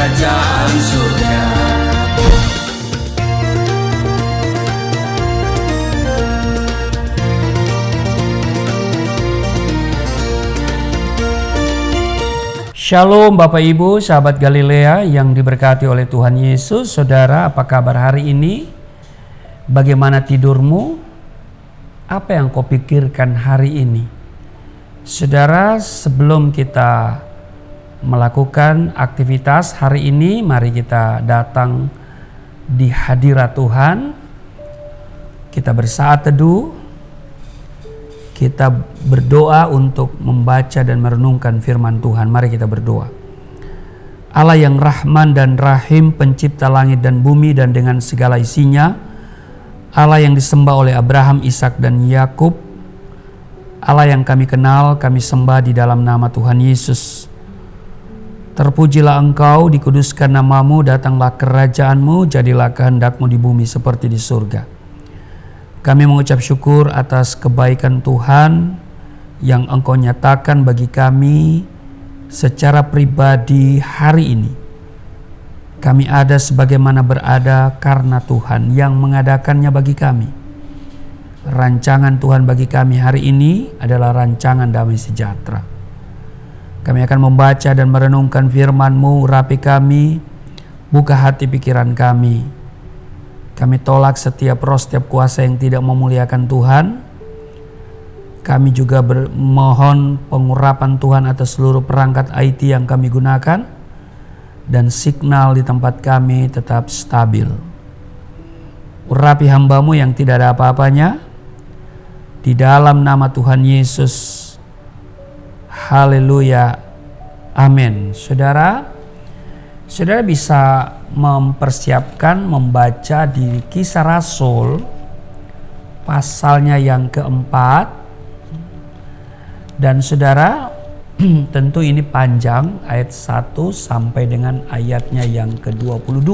kerajaan surga. Shalom Bapak Ibu, sahabat Galilea yang diberkati oleh Tuhan Yesus. Saudara, apa kabar hari ini? Bagaimana tidurmu? Apa yang kau pikirkan hari ini? Saudara, sebelum kita melakukan aktivitas hari ini, mari kita datang di hadirat Tuhan. Kita bersaat teduh. Kita berdoa untuk membaca dan merenungkan firman Tuhan. Mari kita berdoa. Allah yang Rahman dan Rahim, pencipta langit dan bumi dan dengan segala isinya, Allah yang disembah oleh Abraham, Ishak dan Yakub, Allah yang kami kenal, kami sembah di dalam nama Tuhan Yesus. Terpujilah Engkau, dikuduskan namamu, datanglah kerajaanmu, jadilah kehendakmu di bumi seperti di surga. Kami mengucap syukur atas kebaikan Tuhan yang Engkau nyatakan bagi kami secara pribadi hari ini. Kami ada sebagaimana berada karena Tuhan yang mengadakannya bagi kami. Rancangan Tuhan bagi kami hari ini adalah rancangan damai sejahtera. Kami akan membaca dan merenungkan firman-Mu, urapi kami, buka hati pikiran kami. Kami tolak setiap roh, setiap kuasa yang tidak memuliakan Tuhan. Kami juga memohon pengurapan Tuhan atas seluruh perangkat IT yang kami gunakan. Dan signal di tempat kami tetap stabil. Urapi hamba-Mu yang tidak ada apa-apanya. Di dalam nama Tuhan Yesus. Haleluya. Amin. Saudara bisa mempersiapkan membaca di Kisah Rasul pasalnya yang keempat. Dan saudara, tentu ini panjang, ayat 1 sampai dengan ayatnya yang ke-22.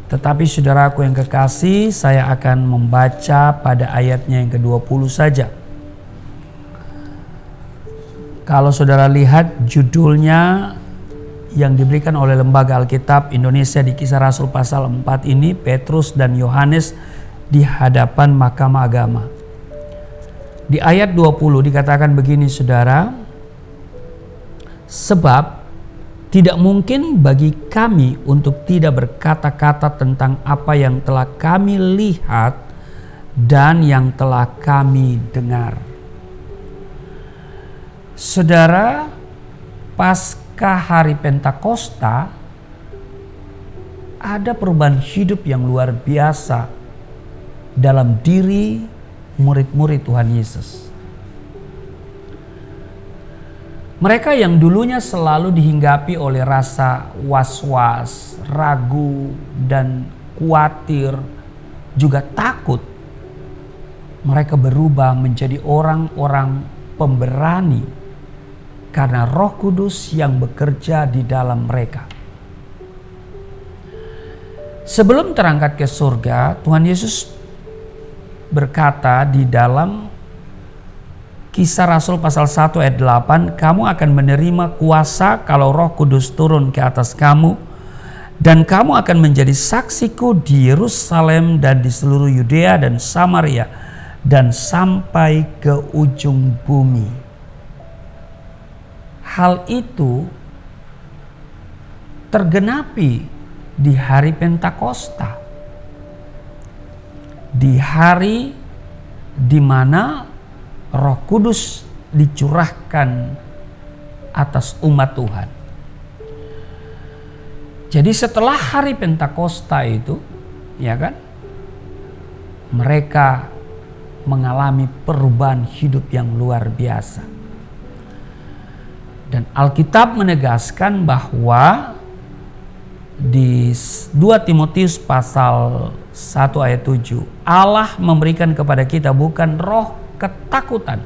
Tetapi saudaraku yang kekasih, saya akan membaca pada ayatnya yang ke-20 saja. Kalau saudara lihat judulnya yang diberikan oleh Lembaga Alkitab Indonesia di Kisah Rasul pasal 4 ini, Petrus dan Yohanes di hadapan Mahkamah Agama. Di ayat 20 dikatakan begini saudara, sebab tidak mungkin bagi kami untuk tidak berkata-kata tentang apa yang telah kami lihat dan yang telah kami dengar. Saudara, pasca hari Pentakosta ada perubahan hidup yang luar biasa dalam diri murid-murid Tuhan Yesus. Mereka yang dulunya selalu dihinggapi oleh rasa was-was, ragu, dan khawatir, juga takut, mereka berubah menjadi orang-orang pemberani karena Roh Kudus yang bekerja di dalam mereka. Sebelum terangkat ke surga, Tuhan Yesus berkata di dalam Kisah Rasul pasal 1 ayat 8, kamu akan menerima kuasa kalau Roh Kudus turun ke atas kamu, dan kamu akan menjadi saksiku di Yerusalem dan di seluruh Yudea dan Samaria dan sampai ke ujung bumi. Hal itu tergenapi di hari Pentakosta, di hari di mana Roh Kudus dicurahkan atas umat Tuhan. Jadi setelah hari Pentakosta itu, ya kan, mereka mengalami perubahan hidup yang luar biasa. Dan Alkitab menegaskan bahwa di 2 Timotius pasal 1 ayat 7, Allah memberikan kepada kita bukan roh ketakutan,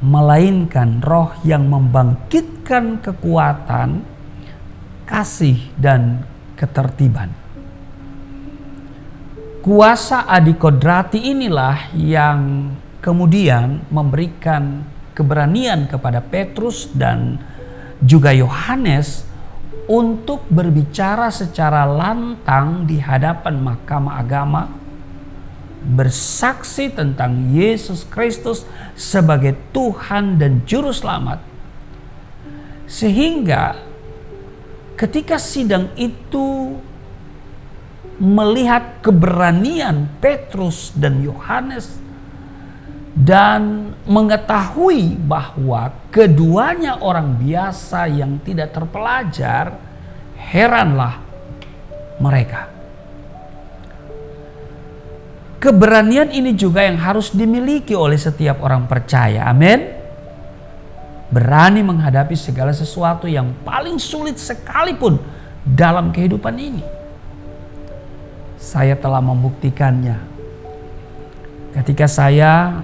melainkan roh yang membangkitkan kekuatan, kasih, dan ketertiban. Kuasa adikodrati inilah yang kemudian memberikan keberanian kepada Petrus dan juga Yohanes untuk berbicara secara lantang di hadapan mahkamah agama, bersaksi tentang Yesus Kristus sebagai Tuhan dan Juru Selamat. Sehingga ketika sidang itu melihat keberanian Petrus dan Yohanes dan mengetahui bahwa keduanya orang biasa yang tidak terpelajar, heranlah mereka. Keberanian ini juga yang harus dimiliki oleh setiap orang percaya. Amin. Berani menghadapi segala sesuatu yang paling sulit sekalipun dalam kehidupan ini. Saya telah membuktikannya. Ketika saya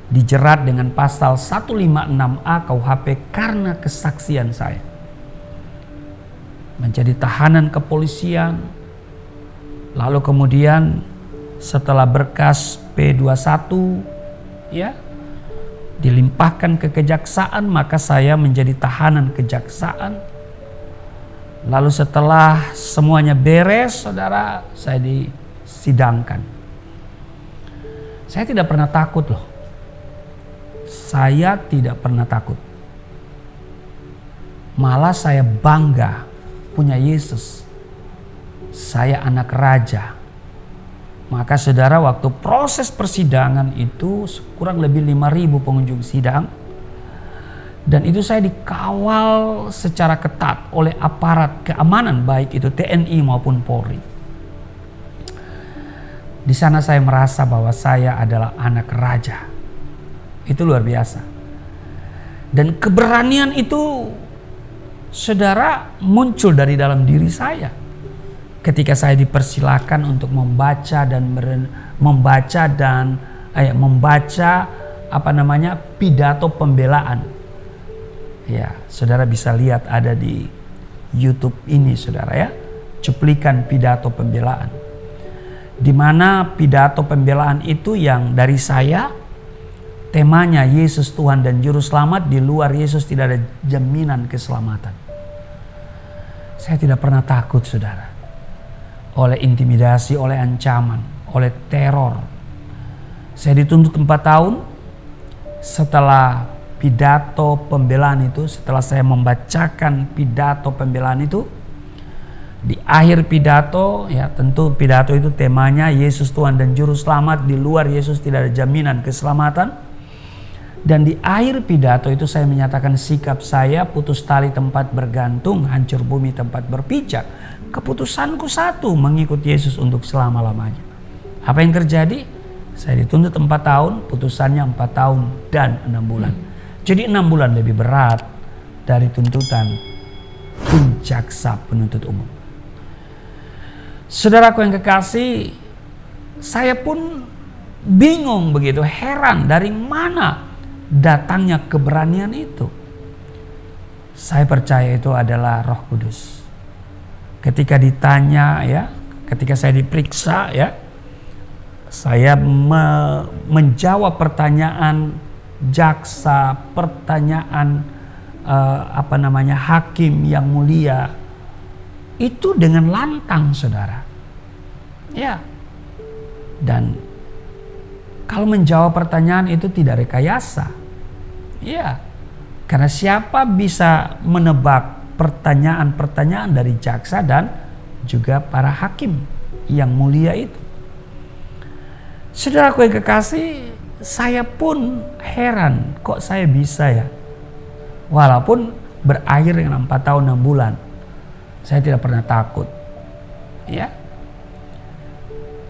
dijerat dengan pasal 156A KUHP karena kesaksian saya. Menjadi tahanan kepolisian. Lalu kemudian setelah berkas P21 dilimpahkan ke kejaksaan, maka saya menjadi tahanan kejaksaan. Lalu setelah semuanya beres, saudara, saya disidangkan. Saya tidak pernah takut loh. Saya tidak pernah takut. Malah saya bangga punya Yesus. Saya anak raja. Maka saudara, waktu proses persidangan itu kurang lebih 5.000 pengunjung sidang. Dan itu saya dikawal secara ketat oleh aparat keamanan, baik itu TNI maupun Polri. Di sana saya merasa bahwa saya adalah anak raja. Itu luar biasa. Dan keberanian itu, saudara, muncul dari dalam diri saya. Ketika saya dipersilakan untuk membaca pidato pembelaan. Ya, saudara bisa lihat ada di YouTube ini, saudara ya, cuplikan pidato pembelaan. Di mana pidato pembelaan itu yang dari saya, temanya Yesus Tuhan dan Juru Selamat, di luar Yesus tidak ada jaminan keselamatan. Saya tidak pernah takut, saudara. Oleh intimidasi, oleh ancaman, oleh teror. Saya dituntut 4 tahun. Setelah pidato pembelaan itu, setelah saya membacakan pidato pembelaan itu, di akhir pidato, ya tentu pidato itu temanya Yesus Tuhan dan Juru Selamat, di luar Yesus tidak ada jaminan keselamatan. Dan di akhir pidato itu saya menyatakan sikap saya, putus tali tempat bergantung, hancur bumi tempat berpijak. Keputusanku satu, mengikut Yesus untuk selama-lamanya. Apa yang terjadi? Saya dituntut 4 tahun, putusannya 4 tahun dan 6 bulan. Jadi 6 bulan lebih berat dari tuntutan tim jaksa penuntut umum. Saudaraku yang kekasih, saya pun bingung begitu, heran dari mana datangnya keberanian itu. Saya percaya itu adalah Roh Kudus. Ketika ditanya ya, ketika saya diperiksa ya, saya menjawab pertanyaan jaksa, pertanyaan hakim yang mulia itu dengan lantang, saudara. Ya. Dan kalau menjawab pertanyaan itu tidak rekayasa. Ya. Karena siapa bisa menebak pertanyaan-pertanyaan dari jaksa dan juga para hakim yang mulia itu. Saudaraku yang kekasih, saya pun heran kok saya bisa ya. Walaupun berakhir dengan 4 tahun 6 bulan. Saya tidak pernah takut. Ya.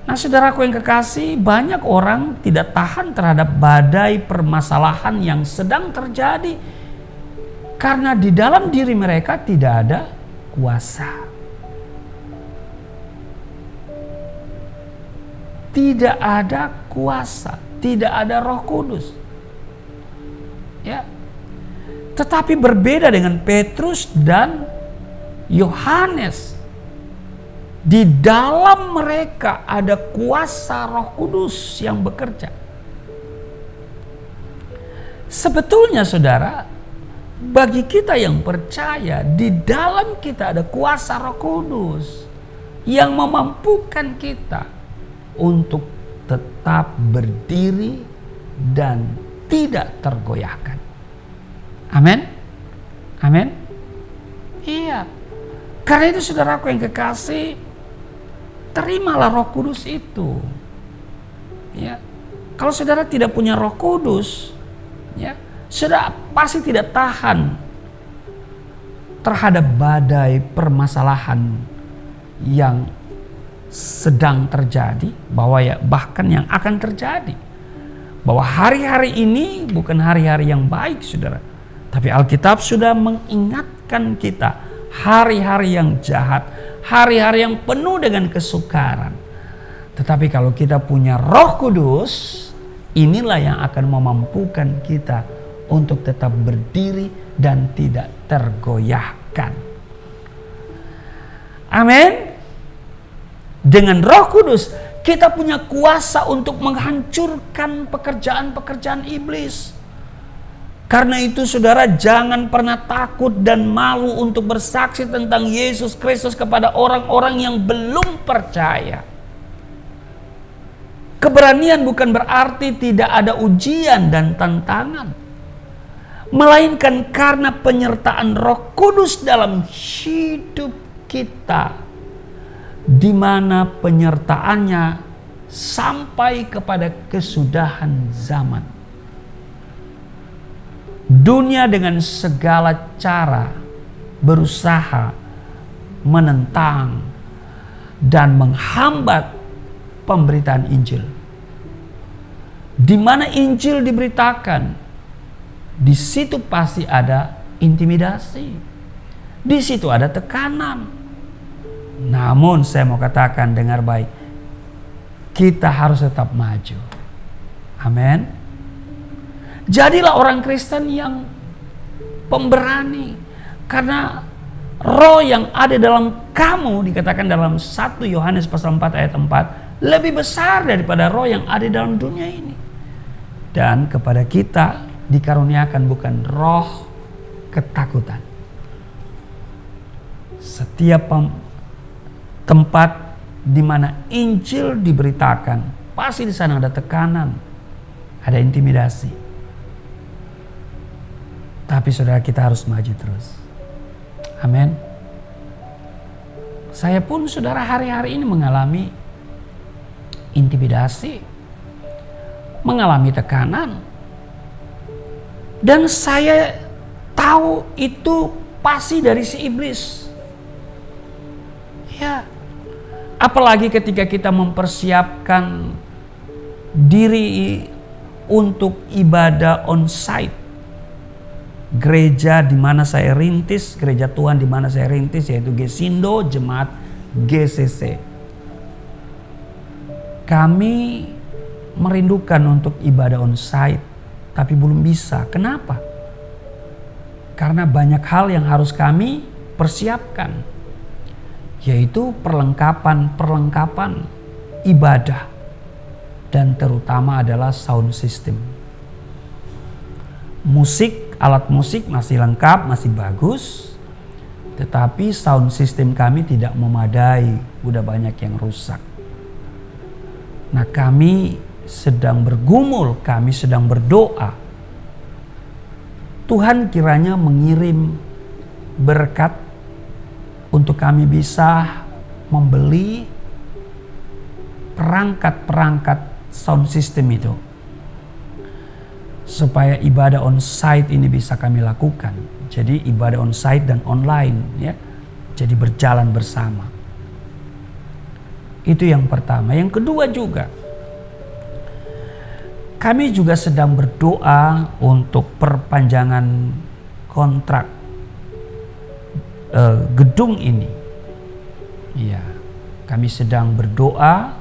Nah, saudaraku yang kekasih, banyak orang tidak tahan terhadap badai permasalahan yang sedang terjadi. Karena di dalam diri mereka tidak ada kuasa. Tidak ada kuasa, tidak ada Roh Kudus. Ya. Tetapi berbeda dengan Petrus dan Yohanes. Di dalam mereka ada kuasa Roh Kudus yang bekerja. Sebetulnya, saudara, bagi kita yang percaya, di dalam kita ada kuasa Roh Kudus yang memampukan kita untuk tetap berdiri dan tidak tergoyahkan. Amin. Amin. Iya. Karena itu saudaraku yang kekasih, terimalah Roh Kudus itu. Ya. Kalau saudara tidak punya Roh Kudus, ya, saudara pasti tidak tahan terhadap badai permasalahan yang sedang terjadi, bahkan yang akan terjadi. Bahwa hari-hari ini bukan hari-hari yang baik, saudara. Tapi Alkitab sudah mengingatkan kita hari-hari yang jahat, hari-hari yang penuh dengan kesukaran. Tetapi kalau kita punya Roh Kudus, inilah yang akan memampukan kita untuk tetap berdiri dan tidak tergoyahkan. Amin. Dengan Roh Kudus kita punya kuasa untuk menghancurkan pekerjaan-pekerjaan iblis. Karena itu saudara, jangan pernah takut dan malu untuk bersaksi tentang Yesus Kristus kepada orang-orang yang belum percaya. Keberanian bukan berarti tidak ada ujian dan tantangan, melainkan karena penyertaan Roh Kudus dalam hidup kita, di mana penyertaannya sampai kepada kesudahan zaman. Dunia dengan segala cara berusaha menentang dan menghambat pemberitaan Injil. Di mana Injil diberitakan, di situ pasti ada intimidasi. Di situ ada tekanan. Namun saya mau katakan, dengar baik, kita harus tetap maju. Amin. Jadilah orang Kristen yang pemberani, karena roh yang ada dalam kamu, dikatakan dalam 1 Yohanes pasal 4 ayat 4, lebih besar daripada roh yang ada dalam dunia ini. Dan kepada kita dikaruniakan bukan roh ketakutan. Setiap tempat di mana Injil diberitakan, pasti di sana ada tekanan, ada intimidasi. Tapi saudara, kita harus maju terus. Amin. Saya pun saudara hari-hari ini mengalami intimidasi, mengalami tekanan. Dan saya tahu itu pasti dari si iblis. Ya. Apalagi ketika kita mempersiapkan diri untuk ibadah on-site. Gereja di mana saya rintis, gereja Tuhan di mana saya rintis, yaitu Gesindo Jemaat GCC. Kami merindukan untuk ibadah on-site, tapi belum bisa. Kenapa? Karena banyak hal yang harus kami persiapkan, yaitu perlengkapan ibadah, dan terutama adalah sound system. Alat musik masih lengkap, masih bagus, tetapi sound system kami tidak memadai, udah banyak yang rusak. Nah, kami sedang bergumul, kami sedang berdoa. Tuhan kiranya mengirim berkat untuk kami bisa membeli perangkat-perangkat sound system itu, supaya ibadah on-site ini bisa kami lakukan. Jadi ibadah on-site dan online, ya, jadi berjalan bersama. Itu yang pertama. Yang kedua juga, kami juga sedang berdoa untuk perpanjangan kontrak gedung ini. Ya, kami sedang berdoa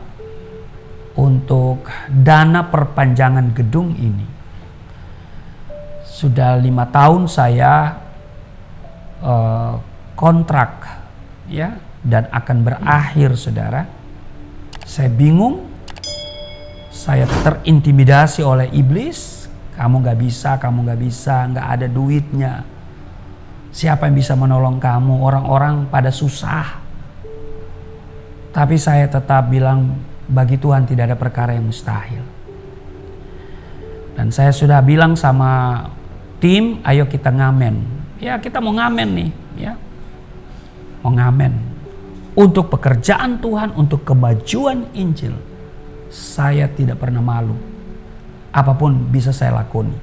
untuk dana perpanjangan gedung ini. Sudah 5 tahun saya kontrak, ya, dan akan berakhir, saudara. Saya bingung, saya terintimidasi oleh iblis. Kamu gak bisa, nggak ada duitnya. Siapa yang bisa menolong kamu? Orang-orang pada susah. Tapi saya tetap bilang, bagi Tuhan tidak ada perkara yang mustahil. Dan saya sudah bilang sama tim, ayo kita ngamen. Ya, kita mau ngamen nih, ya. Mau ngamen. Untuk pekerjaan Tuhan, untuk kemajuan Injil. Saya tidak pernah malu. Apapun bisa saya lakoni.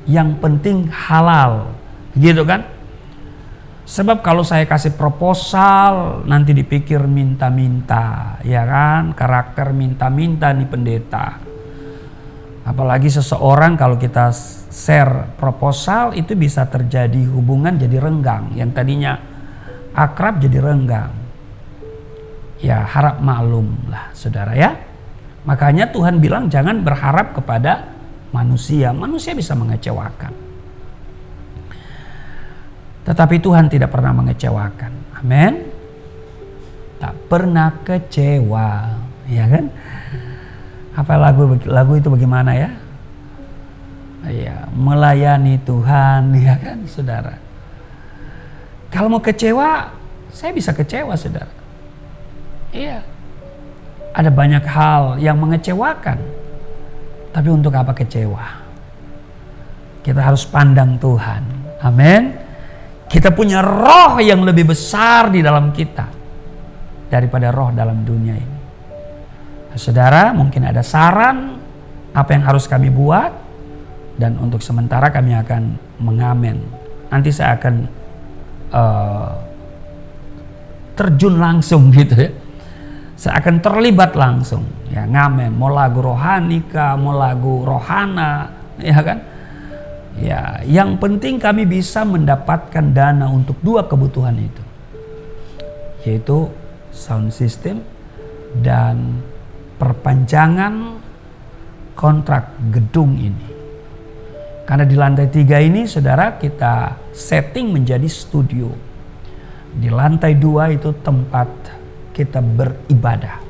Yang penting halal. Gitu kan? Sebab kalau saya kasih proposal, nanti dipikir minta-minta, ya kan? Karakter minta-minta nih pendeta. Apalagi seseorang kalau kita share proposal itu bisa terjadi hubungan jadi renggang. Yang tadinya akrab jadi renggang. Ya harap maklum lah saudara ya. Makanya Tuhan bilang jangan berharap kepada manusia. Manusia bisa mengecewakan. Tetapi Tuhan tidak pernah mengecewakan. Amin. Tak pernah kecewa. Ya kan? Apa lagu itu bagaimana ya? Ya, melayani Tuhan, ya kan, saudara. Kalau mau kecewa, saya bisa kecewa, saudara. Iya. Ada banyak hal yang mengecewakan. Tapi untuk apa kecewa? Kita harus pandang Tuhan. Amin. Kita punya roh yang lebih besar di dalam kita daripada roh dalam dunia ini. Saudara, mungkin ada saran apa yang harus kami buat, dan untuk sementara kami akan mengamen. Nanti saya akan terjun langsung gitu ya. Saya akan terlibat langsung ya, ngamen. Mau lagu rohani kah, mau lagu rohana, ya kan? Ya, yang penting kami bisa mendapatkan dana untuk dua kebutuhan itu, yaitu sound system dan perpanjangan kontrak gedung ini. Karena di lantai 3 ini saudara kita setting menjadi studio. Di lantai 2 itu tempat kita beribadah.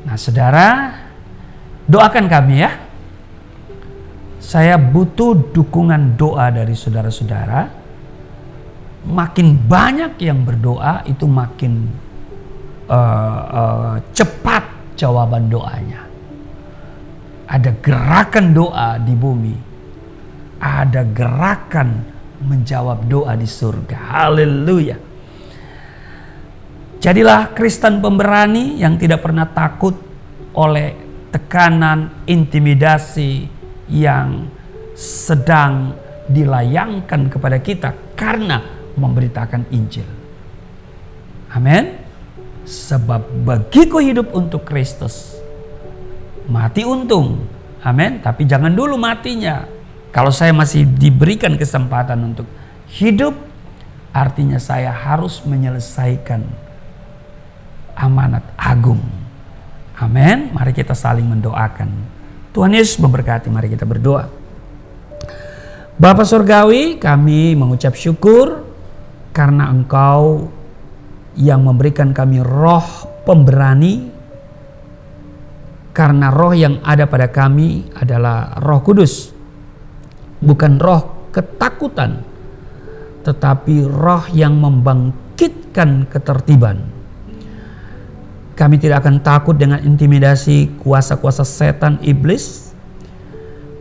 Nah saudara, doakan kami ya. Saya butuh dukungan doa dari saudara-saudara. Makin banyak yang berdoa itu makin cepat jawaban doanya. Ada gerakan doa di bumi. Ada gerakan menjawab doa di surga. Haleluya. Jadilah Kristen pemberani yang tidak pernah takut oleh tekanan, intimidasi yang sedang dilayangkan kepada kita karena memberitakan Injil. Amin. Sebab bagiku hidup untuk Kristus, mati untung. Amin. Tapi jangan dulu matinya. Kalau saya masih diberikan kesempatan untuk hidup, artinya saya harus menyelesaikan amanat agung. Amin. Mari kita saling mendoakan. Tuhan Yesus memberkati. Mari kita berdoa. Bapa Surgawi, kami mengucap syukur karena Engkau yang memberikan kami roh pemberani, karena roh yang ada pada kami adalah Roh Kudus, bukan roh ketakutan, tetapi roh yang membangkitkan ketertiban. Kami tidak akan takut dengan intimidasi kuasa-kuasa setan iblis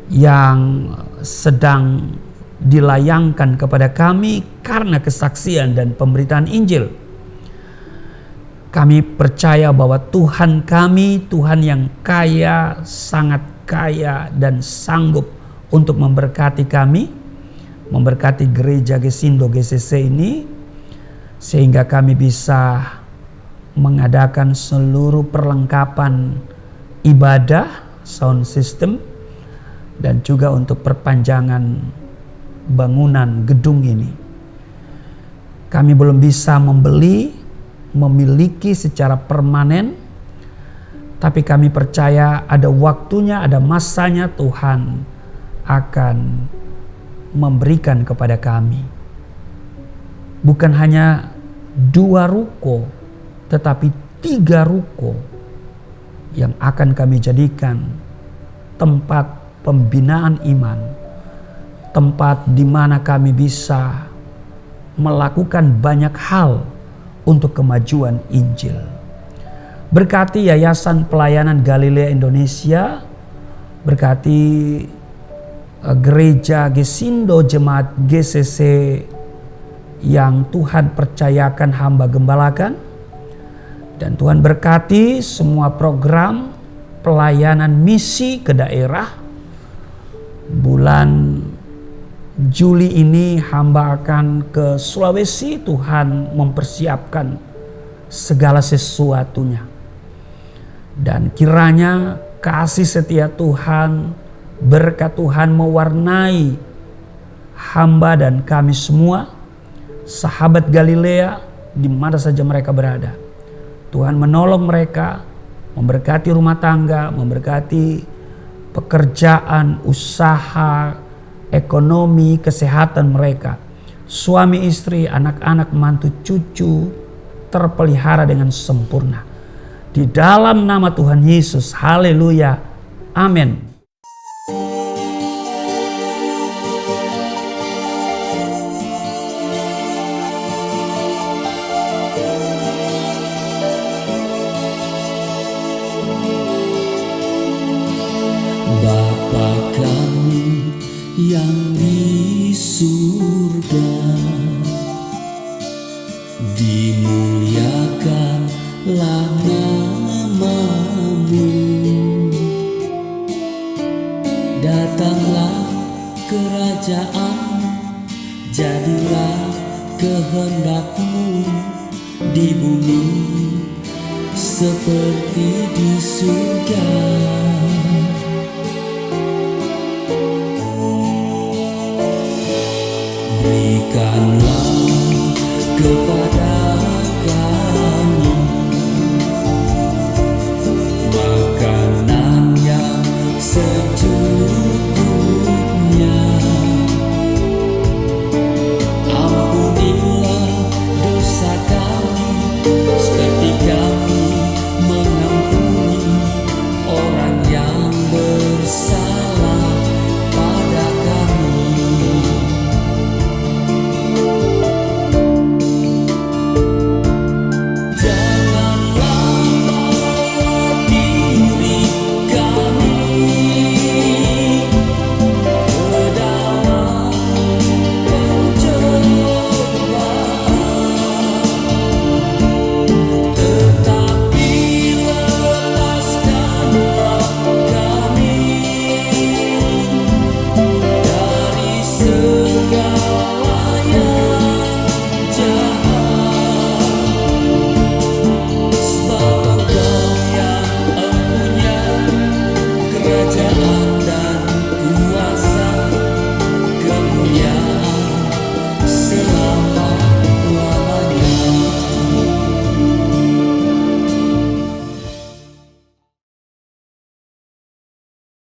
yang sedang dilayangkan kepada kami karena kesaksian dan pemberitaan Injil. Kami percaya bahwa Tuhan kami, Tuhan yang kaya, sangat kaya dan sanggup untuk memberkati kami, memberkati gereja Gesindo GCC ini, sehingga kami bisa mengadakan seluruh perlengkapan ibadah, sound system, dan juga untuk perpanjangan bangunan gedung ini. Kami belum bisa memiliki secara permanen, tapi kami percaya ada waktunya, ada masanya Tuhan akan memberikan kepada kami. Bukan hanya 2 ruko, tetapi 3 ruko yang akan kami jadikan tempat pembinaan iman, tempat di mana kami bisa melakukan banyak hal untuk kemajuan Injil. Berkati Yayasan Pelayanan Galilea Indonesia, berkati Gereja Gesindo Jemaat GCC yang Tuhan percayakan hamba gembalakan, dan Tuhan berkati semua program pelayanan misi ke daerah. Bulan Juli ini hamba akan ke Sulawesi. Tuhan mempersiapkan segala sesuatunya. Dan kiranya kasih setia Tuhan, berkat Tuhan mewarnai hamba dan kami semua, sahabat Galilea di mana saja mereka berada. Tuhan menolong mereka, memberkati rumah tangga, memberkati pekerjaan, usaha, ekonomi, kesehatan mereka. Suami istri, anak-anak, mantu, cucu terpelihara dengan sempurna. Di dalam nama Tuhan Yesus, haleluya, amin. Bapa kami yang di surga, dimuliakanlah nama-Mu. Datanglah kerajaan, jadilah kehendak-Mu di bumi seperti di surga. Berikanlah kepada kami